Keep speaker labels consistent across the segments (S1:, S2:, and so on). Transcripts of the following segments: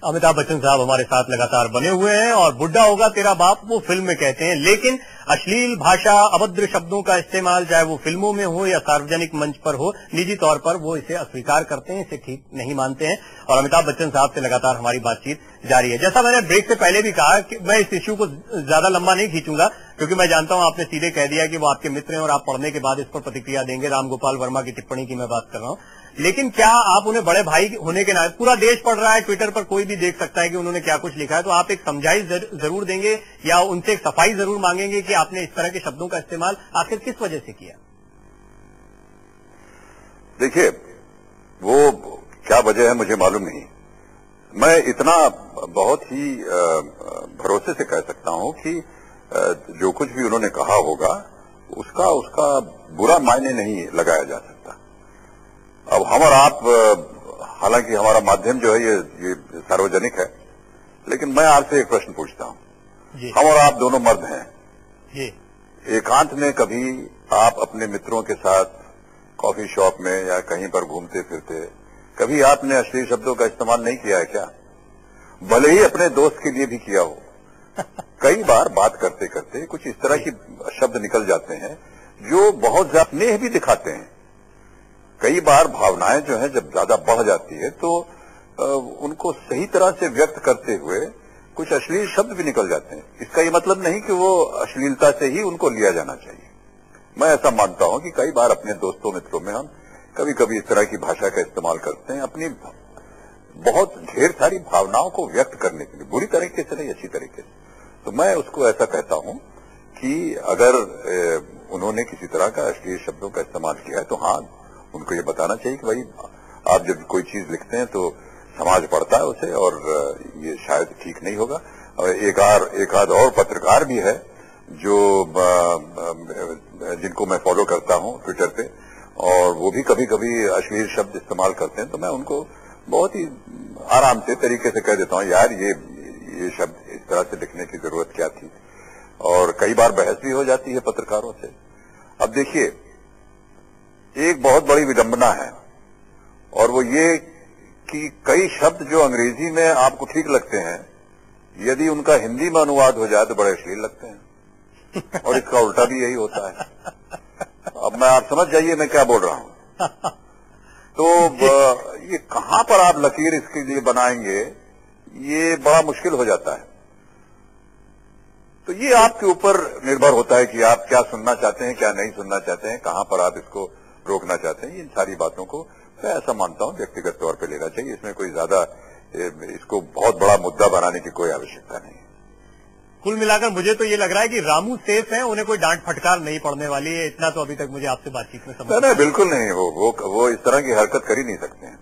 S1: अमिताभ बच्चन साहब हमारे साथ लगातार बने हुए हैं और बुढ़ा होगा तेरा बाप वो फिल्म में कहते हैं, लेकिन अश्लील भाषा, अभद्र शब्दों का इस्तेमाल चाहे वो फिल्मों में हो या सार्वजनिक मंच पर हो, निजी तौर पर वो इसे अस्वीकार करते हैं, इसे ठीक नहीं मानते हैं। और अमिताभ बच्चन साहब से लगातार हमारी बातचीत जारी है। जैसा मैंने ब्रेक से पहले भी कहा कि मैं इस इश्यू को ज्यादा लंबा नहीं खींचूंगा, क्योंकि मैं जानता हूं आपने सीधे कह दिया कि वो आपके मित्र हैं और आप पढ़ने के बाद इस पर प्रतिक्रिया देंगे। राम गोपाल वर्मा की टिप्पणी की मैं बात कर रहा हूं, लेकिन क्या आप उन्हें बड़े भाई होने के नाते, पूरा देश पढ़ रहा है, ट्विटर पर कोई भी देख सकता है कि उन्होंने क्या कुछ लिखा है, तो आप एक समझाई जरूर देंगे या उनसे एक सफाई जरूर मांगेंगे कि आपने इस तरह के शब्दों का इस्तेमाल आखिर किस वजह से किया?
S2: देखिए, वो क्या वजह है मुझे मालूम नहीं। मैं इतना बहुत ही भरोसे से कह सकता हूं कि जो कुछ भी उन्होंने कहा होगा उसका बुरा मायने नहीं लगाया जा सकता। अब हम और आप, हालांकि हमारा माध्यम जो है ये सार्वजनिक है, लेकिन मैं आपसे एक प्रश्न पूछता हूं। हम और आप दोनों मर्द हैं
S1: जी।
S2: एकांत में कभी आप अपने मित्रों के साथ कॉफी शॉप में या कहीं पर घूमते फिरते कभी आपने अश्लील शब्दों का इस्तेमाल नहीं किया है क्या? भले ही अपने दोस्त के लिए भी किया हो। कई बार बात करते करते कुछ इस तरह की शब्द निकल जाते हैं जो बहुत ज्यादा स्नेह भी दिखाते हैं। कई बार भावनाएं जो है जब ज्यादा बढ़ जाती है तो उनको सही तरह से व्यक्त करते हुए कुछ अश्लील शब्द भी निकल जाते हैं। इसका ये मतलब नहीं कि वो अश्लीलता से ही उनको लिया जाना चाहिए। मैं ऐसा मानता हूं कि कई बार अपने दोस्तों मित्रों में हम कभी कभी इस तरह की भाषा का इस्तेमाल करते हैं अपनी बहुत ढेर सारी भावनाओं को व्यक्त करने के लिए, बुरी तरीके से नहीं, अच्छी तरीके से। तो मैं उसको ऐसा कहता हूं कि अगर उन्होंने किसी तरह का अश्लील शब्दों का इस्तेमाल किया है तो हाँ, उनको ये बताना चाहिए कि भाई आप जब कोई चीज लिखते हैं तो समाज पढ़ता है उसे और ये शायद ठीक नहीं होगा। और एक आध और पत्रकार भी है जो जिनको मैं फॉलो करता हूं ट्विटर पे, और वो भी कभी कभी अश्लील शब्द इस्तेमाल करते हैं, तो मैं उनको बहुत ही आराम से तरीके से कह देता हूं, यार ये शब्द इस तरह से लिखने की जरूरत क्या थी। और कई बार बहस भी हो जाती है पत्रकारों से। अब देखिए, एक बहुत बड़ी विडंबना है और वो ये कि कई शब्द जो अंग्रेजी में आपको ठीक लगते हैं, यदि उनका हिंदी में अनुवाद हो जाए तो बड़े अश्लील लगते हैं। और इसका उल्टा भी यही होता है। अब मैं आप समझ जाइए मैं क्या बोल रहा हूं। तो ये कहां पर आप लकीर इसके लिए बनाएंगे, ये बड़ा मुश्किल हो जाता है। तो ये आपके ऊपर निर्भर होता है कि आप क्या सुनना चाहते हैं, क्या नहीं सुनना चाहते हैं, कहां पर आप इसको रोकना चाहते हैं। इन सारी बातों को मैं ऐसा मानता हूं व्यक्तिगत तौर पे लेना चाहिए। इसमें कोई ज्यादा इसको बहुत बड़ा मुद्दा बनाने की कोई आवश्यकता नहीं है।
S1: कुल मिलाकर मुझे तो ये लग रहा है कि रामू सेफ हैं, उन्हें कोई डांट फटकार नहीं पड़ने वाली है। इतना तो अभी तक मुझे आपसे बातचीत में समझ
S2: नहीं, बिल्कुल नहीं। वो इस तरह की हरकत कर ही नहीं सकते हैं।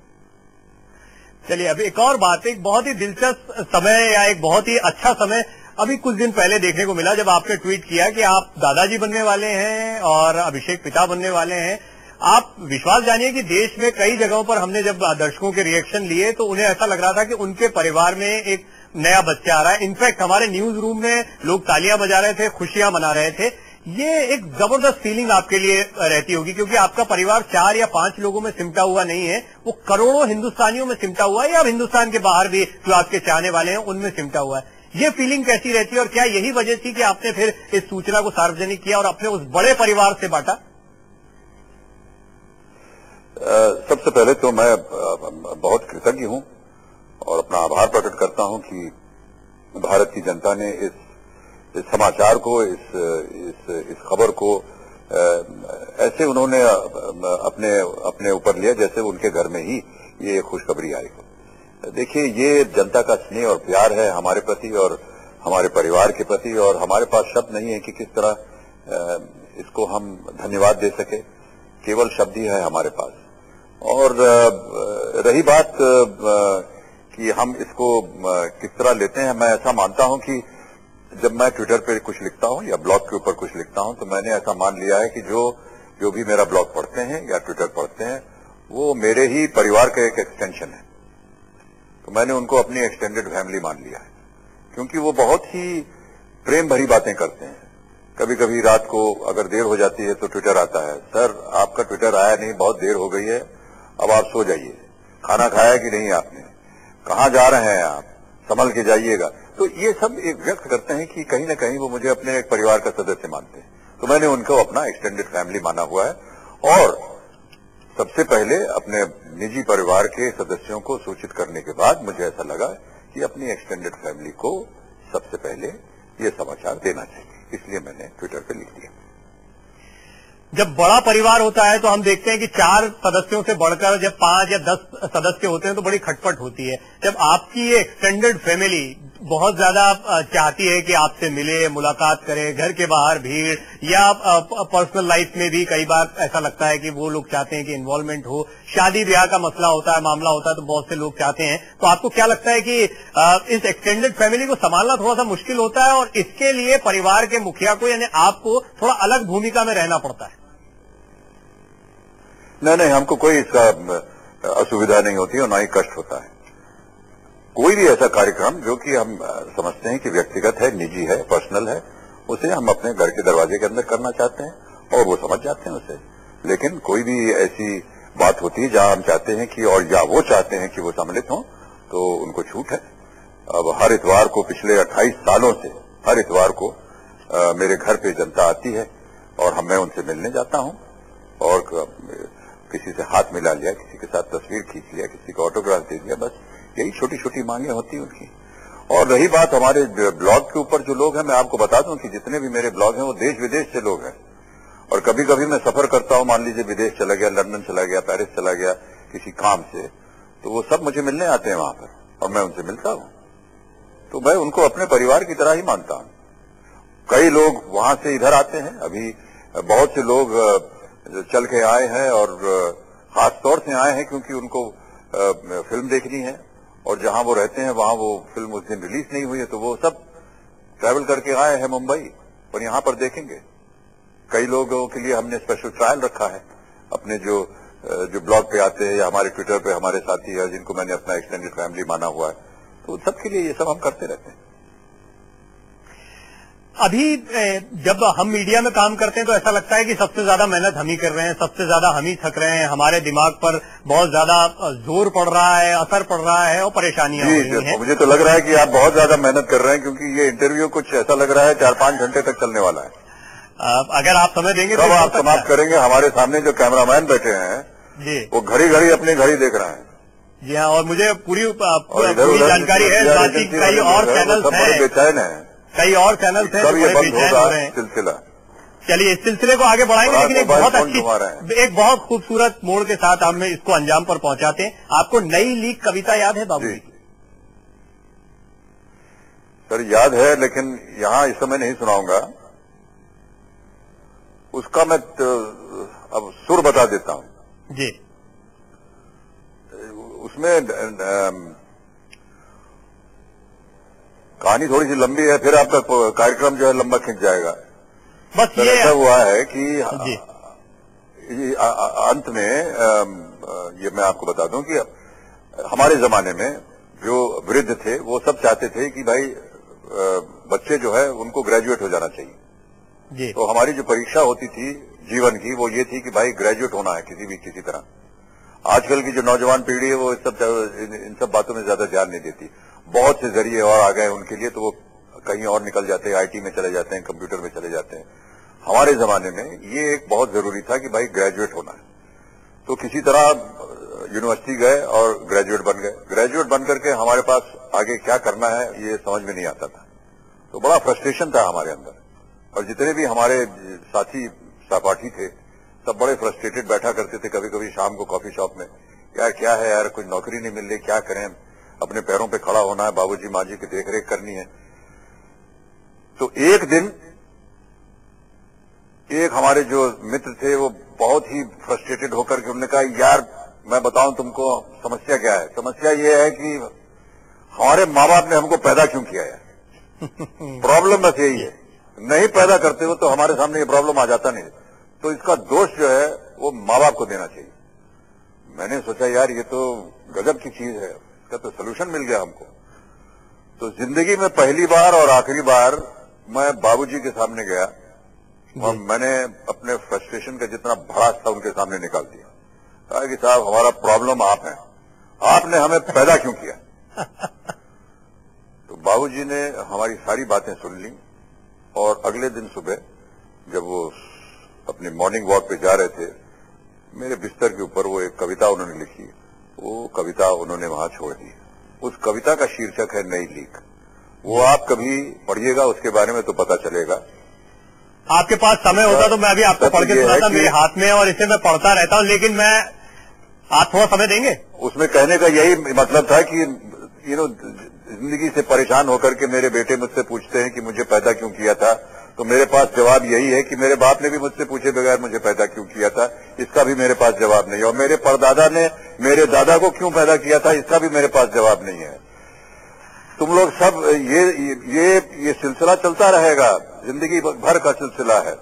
S1: चलिए, अब एक और बात, एक बहुत ही दिलचस्प समय या एक बहुत ही अच्छा समय अभी कुछ दिन पहले देखने को मिला, जब आपने ट्वीट किया कि आप दादाजी बनने वाले हैं और अभिषेक पिता बनने वाले हैं। आप विश्वास जानिए कि देश में कई जगहों पर हमने जब दर्शकों के रिएक्शन लिए तो उन्हें ऐसा लग रहा था कि उनके परिवार में एक नया बच्चा आ रहा है। इनफैक्ट हमारे न्यूज रूम में लोग तालियां बजा रहे थे, खुशियां मना रहे थे। ये एक जबरदस्त फीलिंग आपके लिए रहती होगी, क्योंकि आपका परिवार 4 या 5 लोगों में सिमटा हुआ नहीं है, वो करोड़ों हिंदुस्तानियों में सिमटा हुआ है, या हिंदुस्तान के बाहर भी जो आपके चाहने वाले हैं उनमें सिमटा हुआ है। ये फीलिंग कैसी रहती है और क्या यही वजह थी कि आपने फिर इस सूचना को सार्वजनिक किया और अपने उस बड़े परिवार से बांटा?
S2: सबसे पहले तो मैं बहुत कृतज्ञ हूं और अपना आभार प्रकट करता हूं कि भारत की जनता ने इस समाचार को, इस खबर को ऐसे उन्होंने अपने ऊपर लिया जैसे उनके घर में ही ये खुशखबरी आई हो। देखिए, ये जनता का स्नेह और प्यार है हमारे प्रति और हमारे परिवार के प्रति, और हमारे पास शब्द नहीं है कि किस तरह इसको हम धन्यवाद दे सके। केवल शब्द ही है हमारे पास। और रही बात कि हम इसको किस तरह लेते हैं, मैं ऐसा मानता हूं कि जब मैं ट्विटर पे कुछ लिखता हूं या ब्लॉग के ऊपर कुछ लिखता हूं तो मैंने ऐसा मान लिया है कि जो भी मेरा ब्लॉग पढ़ते हैं या ट्विटर पढ़ते हैं वो मेरे ही परिवार का एक एक्सटेंशन है। तो मैंने उनको अपनी एक्सटेंडेड फैमिली मान लिया है, क्योंकि वो बहुत ही प्रेम भरी बातें करते हैं। कभी कभी रात को अगर देर हो जाती है तो ट्विटर आता है, सर आपका ट्विटर आया नहीं, बहुत देर हो गई है, अब आप सो जाइए। खाना खाया कि नहीं आपने, कहाँ जा रहे हैं आप, संभल के जाइएगा। तो ये सब एक व्यक्त करते हैं कि कहीं ना कहीं वो मुझे अपने एक परिवार का सदस्य मानते हैं। तो मैंने उनको अपना एक्सटेंडेड फैमिली माना हुआ है और सबसे पहले अपने निजी परिवार के सदस्यों को सूचित करने के बाद मुझे ऐसा लगा कि अपनी एक्सटेंडेड फैमिली को सबसे पहले ये समाचार देना चाहिए, इसलिए मैंने ट्विटर पे लिख दिया।
S1: जब बड़ा परिवार होता है तो हम देखते हैं कि 4 सदस्यों से बढ़कर जब 5 या 10 सदस्य होते हैं तो बड़ी खटपट होती है। जब आपकी ये एक्सटेंडेड फैमिली बहुत ज्यादा चाहती है कि आपसे मिले, मुलाकात करे, घर के बाहर भीड़ या पर्सनल लाइफ में भी कई बार ऐसा लगता है कि वो लोग चाहते हैं कि इन्वॉल्वमेंट हो, शादी ब्याह का मसला होता है, मामला होता है तो बहुत से लोग चाहते हैं। तो आपको क्या लगता है कि इस एक्सटेंडेड फैमिली को संभालना थोड़ा सा मुश्किल होता है और इसके लिए परिवार के मुखिया को यानी आपको थोड़ा अलग भूमिका में रहना पड़ता है?
S2: नहीं, हमको कोई इसका असुविधा नहीं होती और ना ही कष्ट होता है। कोई भी ऐसा कार्यक्रम जो कि हम समझते हैं कि व्यक्तिगत है, निजी है, पर्सनल है, उसे हम अपने घर के दरवाजे के अंदर करना चाहते हैं और वो समझ जाते हैं उसे। लेकिन कोई भी ऐसी बात होती है जहां हम चाहते हैं कि और या वो चाहते हैं कि वो सम्मिलित हों तो उनको छूट है। अब हर इतवार को पिछले 28 सालों से हर इतवार को मेरे घर पे जनता आती है और मैं उनसे मिलने जाता हूं और किसी से हाथ मिला लिया, किसी के साथ तस्वीर खींच लिया, किसी को ऑटोग्राफ दे दिया, बस यही छोटी छोटी मांगे होती हैं उनकी। और रही बात हमारे ब्लॉग के ऊपर जो लोग हैं, मैं आपको बता दूं कि जितने भी मेरे ब्लॉग हैं वो देश विदेश से लोग हैं और कभी कभी मैं सफर करता हूं, मान लीजिए विदेश चला गया, लंदन चला गया, पेरिस चला गया किसी काम से, तो वो सब मुझे मिलने आते हैं वहां पर और मैं उनसे मिलता हूं। तो मैं उनको अपने परिवार की तरह ही मानता हूं। कई लोग वहां से इधर आते हैं, अभी बहुत से लोग चल के आए हैं और खास तौर से आए हैं क्योंकि उनको फिल्म देखनी है और जहां वो रहते हैं वहां वो फिल्म उस दिन रिलीज नहीं हुई है, तो वो सब ट्रैवल करके आए हैं मुंबई और यहां पर देखेंगे। कई लोगों के लिए हमने स्पेशल ट्रायल रखा है, अपने जो ब्लॉग पे आते हैं या हमारे ट्विटर पे हमारे साथी है जिनको मैंने अपना एक्सटेंडेड फैमिली माना हुआ है, तो सबके लिए ये सब हम करते रहते हैं।
S1: अभी जब हम मीडिया में काम करते हैं तो ऐसा लगता है कि सबसे ज्यादा मेहनत हम ही कर रहे हैं, सबसे ज्यादा हम ही थक रहे हैं, हमारे दिमाग पर बहुत ज्यादा जोर पड़ रहा है, असर पड़ रहा है और परेशानियां हो रही हैं।
S2: मुझे तो लग रहा है कि आप बहुत ज्यादा मेहनत कर रहे हैं क्योंकि ये इंटरव्यू कुछ ऐसा लग रहा है 4-5 घंटे तक चलने वाला है।
S1: अगर आप समय देंगे
S2: तो आप समाप्त करेंगे। हमारे सामने जो कैमरामैन बैठे हैं जी, वो घड़ी अपने घड़ी देख रहे हैं।
S1: जी हाँ, और मुझे पूरी जानकारी है, कई और चैनल
S2: बेचैन है,
S1: कई और चैनल थे
S2: सब ये बंद होगा सिलसिला।
S1: चलिए इस सिलसिले को आगे बढ़ाएंगे, लेकिन एक बहुत अच्छी, एक बहुत खूबसूरत मोड़ के साथ हम इसको अंजाम पर पहुंचाते हैं। आपको नई लीक कविता याद है बाबू जी?
S2: सर याद है, लेकिन यहाँ इस समय नहीं सुनाऊंगा। उसका मैं अब सुर बता देता हूँ
S1: जी।
S2: उसमें कहानी थोड़ी सी लंबी है, फिर आपका कार्यक्रम जो है लंबा खिंच जाएगा।
S1: बस ये
S2: ऐसा हुआ है कि अंत में ये मैं आपको बता दूं कि हमारे जमाने में जो वृद्ध थे वो सब चाहते थे कि भाई बच्चे जो है उनको ग्रेजुएट हो जाना चाहिए
S1: जी।
S2: तो हमारी जो परीक्षा होती थी जीवन की वो ये थी कि भाई ग्रेजुएट होना है किसी तरह। आजकल की जो नौजवान पीढ़ी है वो इन सब बातों में ज्यादा ध्यान नहीं देती। बहुत से जरिए और आ गए उनके लिए, तो वो कहीं और निकल जाते हैं, आईटी में चले जाते हैं, कंप्यूटर में चले जाते हैं। हमारे जमाने में ये एक बहुत जरूरी था कि भाई ग्रेजुएट होना है, तो किसी तरह यूनिवर्सिटी गए और ग्रेजुएट बन गए। ग्रेजुएट बन करके हमारे पास आगे क्या करना है ये समझ में नहीं आता था, तो बड़ा फ्रस्ट्रेशन था हमारे अंदर। और जितने भी हमारे साथी सहपाठी थे सब बड़े फ्रस्ट्रेटेड बैठा करते थे कभी कभी शाम को कॉफी शॉप में, यार क्या है यार, कोई नौकरी नहीं मिल रही, क्या करें, अपने पैरों पे खड़ा होना है, बाबूजी माँ जी की देखरेख करनी है। तो एक दिन एक हमारे जो मित्र थे वो बहुत ही फ्रस्ट्रेटेड होकर के उन्होंने कहा, यार मैं बताऊं तुमको समस्या क्या है। समस्या ये है कि हमारे माँ बाप ने हमको पैदा क्यों किया है। प्रॉब्लम बस यही है, नहीं पैदा करते हो तो हमारे सामने ये प्रॉब्लम आ जाता नहीं, तो इसका दोष जो है वो माँ बाप को देना चाहिए। मैंने सोचा यार ये तो गजब की चीज है, इसका तो सोल्यूशन मिल गया हमको। तो जिंदगी में पहली बार और आखिरी बार मैं बाबूजी के सामने गया और मैंने अपने फ्रस्ट्रेशन का जितना भड़ास था उनके सामने निकाल दिया। कहा कि साहब हमारा प्रॉब्लम आप हैं आपने हमें पैदा क्यों किया? तो बाबूजी ने हमारी सारी बातें सुन ली और अगले दिन सुबह जब वो अपनी मॉर्निंग वॉक पे जा रहे थे, मेरे बिस्तर के ऊपर वो एक कविता उन्होंने लिखी, वो कविता उन्होंने वहां छोड़ दी। उस कविता का शीर्षक है नई लीक। वो आप कभी पढ़िएगा, उसके बारे में तो पता चलेगा।
S1: आपके पास समय होता तो मैं अभी आपको पढ़ के सुनाता, मेरे हाथ में, और इसे मैं पढ़ता रहता हूं, लेकिन आप थोड़ा समय देंगे?
S2: उसमें कहने का यही मतलब था कि जिंदगी से परेशान होकर के मेरे बेटे मुझसे पूछते हैं कि मुझे पैदा क्यों किया था, तो मेरे पास जवाब यही है कि मेरे बाप ने भी मुझसे पूछे बगैर मुझे पैदा क्यों किया था, इसका भी मेरे पास जवाब नहीं है। और मेरे परदादा ने मेरे दादा को क्यों पैदा किया था, इसका भी मेरे पास जवाब नहीं है। तुम लोग सब ये सिलसिला चलता रहेगा, जिंदगी भर का सिलसिला है।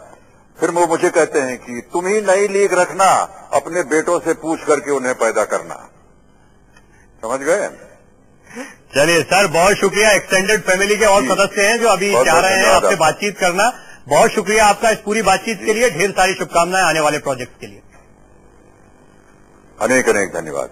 S2: फिर वो मुझे कहते हैं कि तुम ही नई लीक रखना, अपने बेटों से पूछ करके उन्हें पैदा करना। समझ गए?
S1: चलिए सर, बहुत शुक्रिया। एक्सटेंडेड फैमिली के और सदस्य हैं जो अभी चाह रहे हैं आपसे बातचीत करना। बहुत शुक्रिया आपका इस पूरी बातचीत के लिए। ढेर सारी शुभकामनाएं आने वाले प्रोजेक्ट के लिए।
S2: अनेक अनेक धन्यवाद।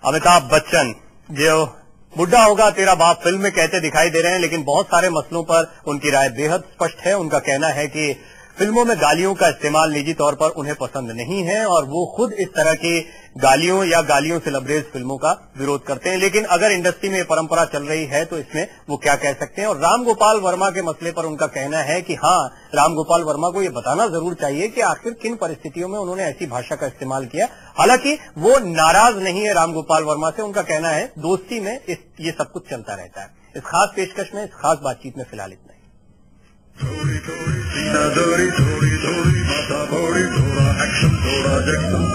S1: अमिताभ बच्चन जो बुढ़ा होगा तेरा बाप फिल्म में कहते दिखाई दे रहे हैं, लेकिन बहुत सारे मसलों पर उनकी राय बेहद स्पष्ट है। उनका कहना है कि फिल्मों में गालियों का इस्तेमाल निजी तौर पर उन्हें पसंद नहीं है और वो खुद इस तरह की गालियों या गालियों से लबरेज फिल्मों का विरोध करते हैं। लेकिन अगर इंडस्ट्री में ये परंपरा चल रही है तो इसमें वो क्या कह सकते हैं। और राम गोपाल वर्मा के मसले पर उनका कहना है कि हाँ, राम गोपाल वर्मा को ये बताना जरूर चाहिए कि आखिर किन परिस्थितियों में उन्होंने ऐसी भाषा का इस्तेमाल किया। हालांकि वो नाराज नहीं है राम गोपाल वर्मा से। उनका कहना है दोस्ती में ये सब कुछ चलता रहता है। इस खास पेशकश में, इस खास बातचीत में फिलहाल इतना ही।
S3: थोड़ी थोड़ी सीना दौड़ी, थोड़ी थोड़ी माथा थोड़ी, थोड़ा एक्शन थोड़ा जैक्शन।